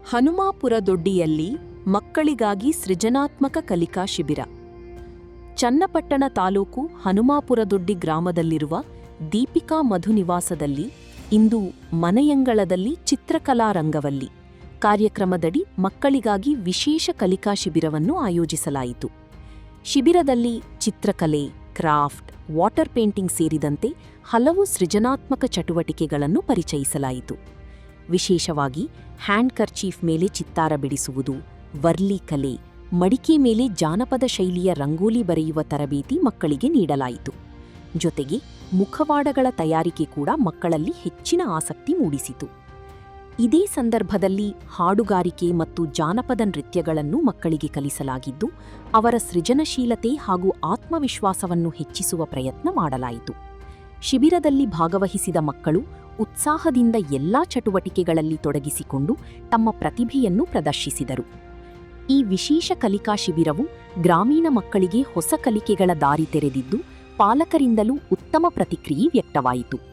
ಹನುಮಾಪುರದೊಡ್ಡಿಯಲ್ಲಿ ಮಕ್ಕಳಿಗಾಗಿ ಸೃಜನಾತ್ಮಕ ಕಲಿಕಾ ಶಿಬಿರ. ಚನ್ನಪಟ್ಟಣ ತಾಲೂಕು ಹನುಮಾಪುರದೊಡ್ಡಿ ಗ್ರಾಮದಲ್ಲಿರುವ ದೀಪಿಕಾ ಮಧು ನಿವಾಸದಲ್ಲಿ ಇಂದು ಮನೆಯಂಗಳದಲ್ಲಿ ಚಿತ್ರಕಲಾ ರಂಗವಲ್ಲಿ ಕಾರ್ಯಕ್ರಮದಡಿ ಮಕ್ಕಳಿಗಾಗಿ ವಿಶೇಷ ಕಲಿಕಾ ಶಿಬಿರವನ್ನು ಆಯೋಜಿಸಲಾಯಿತು. ಶಿಬಿರದಲ್ಲಿ ಚಿತ್ರಕಲೆ, ಕ್ರಾಫ್ಟ್, ವಾಟರ್ ಪೇಂಟಿಂಗ್ ಸೇರಿದಂತೆ ಹಲವು ಸೃಜನಾತ್ಮಕ ಚಟುವಟಿಕೆಗಳನ್ನು ಪರಿಚಯಿಸಲಾಯಿತು. ವಿಶೇಷವಾಗಿ ಹ್ಯಾಂಡ್ ಕರ್ಚೀಫ್ ಮೇಲೆ ಚಿತ್ತಾರ ಬಿಡಿಸುವುದು, ವರ್ಲಿ ಕಲೆ, ಮಡಿಕೆ ಮೇಲೆ ಜಾನಪದ ಶೈಲಿಯ ರಂಗೋಲಿ ಬರೆಯುವ ತರಬೇತಿ ಮಕ್ಕಳಿಗೆ ನೀಡಲಾಯಿತು. ಜೊತೆಗೆ ಮುಖವಾಡಗಳ ತಯಾರಿಕೆ ಕೂಡ ಮಕ್ಕಳಲ್ಲಿ ಹೆಚ್ಚಿನ ಆಸಕ್ತಿ ಮೂಡಿಸಿತು. ಇದೇ ಸಂದರ್ಭದಲ್ಲಿ ಹಾಡುಗಾರಿಕೆ ಮತ್ತು ಜಾನಪದ ನೃತ್ಯಗಳನ್ನು ಮಕ್ಕಳಿಗೆ ಕಲಿಸಲಾಗಿದ್ದು, ಅವರ ಸೃಜನಶೀಲತೆ ಹಾಗೂ ಆತ್ಮವಿಶ್ವಾಸವನ್ನು ಹೆಚ್ಚಿಸುವ ಪ್ರಯತ್ನ ಮಾಡಲಾಯಿತು. ಶಿಬಿರದಲ್ಲಿ ಭಾಗವಹಿಸಿದ ಮಕ್ಕಳು ಉತ್ಸಾಹದಿಂದ ಎಲ್ಲಾ ಚಟುವಟಿಕೆಗಳಲ್ಲಿ ತೊಡಗಿಸಿಕೊಂಡು ತಮ್ಮ ಪ್ರತಿಭೆಯನ್ನು ಪ್ರದರ್ಶಿಸಿದರು. ಈ ವಿಶೇಷ ಕಲಿಕಾ ಶಿಬಿರವು ಗ್ರಾಮೀಣ ಮಕ್ಕಳಿಗೆ ಹೊಸ ಕಲಿಕೆಗಳ ದಾರಿ ತೆರೆದಿದ್ದು, ಪಾಲಕರಿಂದಲೂ ಉತ್ತಮ ಪ್ರತಿಕ್ರಿಯೆ ವ್ಯಕ್ತವಾಯಿತು.